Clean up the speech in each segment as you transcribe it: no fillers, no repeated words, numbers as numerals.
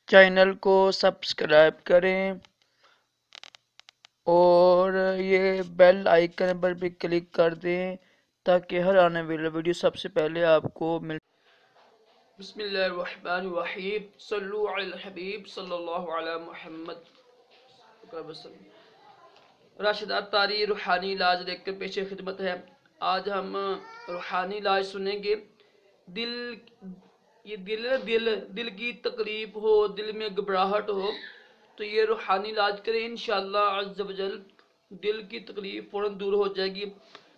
Channel کو subscribe کریں اور یہ بیل آئیکن پر بھی کلک کر دیں تاکہ ہر آنے والی ویڈیو سب سے پہلے آپ کو مل۔ بسم اللہ الرحمن الرحیم، صلو علی الحبیب صلی اللہ علی محمد وسلم۔ راشدات تاری روحانی علاج لے کر پیش خدمت ہے۔ آج ہم روحانی علاج سنیں گے۔ دل کی تکلیف ہو، دل میں گھبراہٹ ہو تو یہ روحانی علاج کریں، انشاءاللہ عز و جل دل کی تکلیف فوراً دور ہو جائے گی۔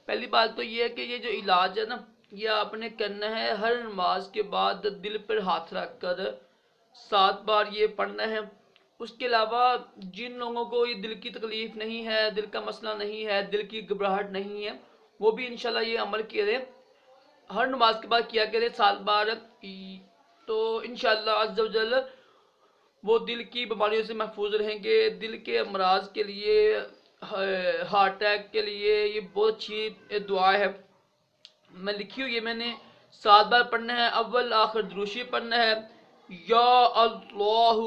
پہلی بات تو یہ ہے کہ یہ جو علاج ہے نا، یہ آپ نے کرنا ہے ہر نماز کے بعد دل پر ہاتھ رکھ کر 7 بار یہ پڑھنا ہے۔ اس کے علاوہ جن لوگوں کو یہ دل کی تکلیف نہیں ہے، دل کا مسئلہ نہیں ہے، دل کی گھبراہٹ نہیں ہے، وہ بھی انشاءاللہ یہ عمل کریں، ہر نماز کے بعد کیا کریں 7 بار، تو انشاءاللہ عز و جل وہ دل کی بیماریوں سے محفوظ رہیں گے۔ دل کے امراض کے لیے، ہارٹ اٹیک کے لیے یہ بہت اچھی دعا ہے، میں لکھی ہوئی ہے، میں نے 7 بار پڑھنا ہے۔ اول آخر دروشی پڑھنا ہے، یا اللہ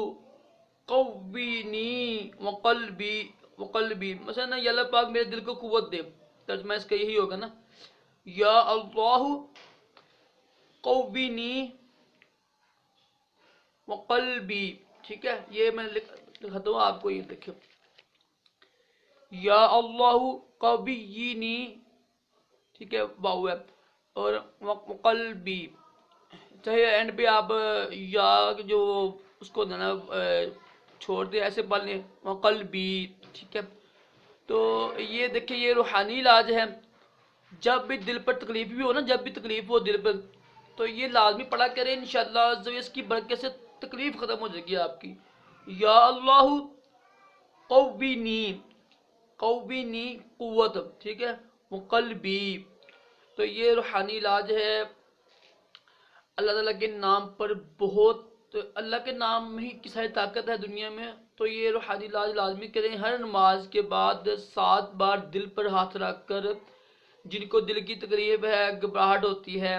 قوینی وقلبی، مثلا یا اللہ پاک میرے دل کو قوت دے، ترجمہ اس کا یہی ہوگا نا، یا اللہ قوینی وقلبی، ٹھیک ہے، یہ میں لکھتا ہوں آپ کو، یہ دیکھیں، یا اللہ قوینی، ٹھیک ہے، واو ہے، اور وقلبی، چاہے اینڈ پہ آپ یا جو اس کو نا چھوڑ دیں، ایسے پڑھ لیں وقلبی، ٹھیک ہے۔ تو یہ دیکھیں، یہ روحانی علاج ہے۔ جب بھی دل پر تکلیف بھی ہو نا، جب بھی تکلیف ہو دل پر، تو یہ لازمی پڑھا کریں، انشاءاللہ اس کی برکت سے تکلیف ختم ہو جائے گی آپ کی۔ یا اللہ قوینی قوت، ٹھیک ہے، وقلبی، تو یہ روحانی علاج ہے۔ اللہ تعالیٰ کے نام پر بہت، اللہ کے نام میں ہی کی ساری طاقت ہے دنیا میں، تو یہ روحانی علاج لازمی کریں ہر نماز کے بعد 7 بار دل پر ہاتھ رکھ کر۔ جن کو دل کی تکلیف ہے، گھبراہٹ ہوتی ہے،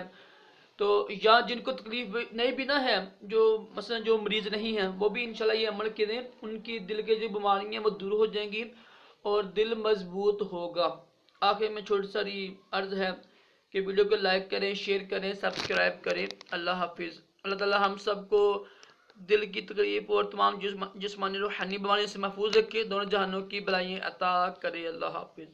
تو یا جن کو تکلیف نہیں بھی نہ ہے، جو مثلا جو مریض نہیں ہیں، وہ بھی انشاءاللہ یہ عمل کریں، ان کی دل کے جو بیماریاں ہیں وہ دور ہو جائیں گی اور دل مضبوط ہوگا۔ آخر میں چھوٹی ساری عرض ہے کہ ویڈیو کو لائک کریں، شیئر کریں، سبسکرائب کریں۔ اللہ حافظ۔ اللہ تعالی ہم سب کو دل کی تکلیف اور تمام جسمانی روحانی بیماریوں سے محفوظ رکھے، دونوں جہانوں کی بلائیں عطا کرے۔ اللہ حافظ۔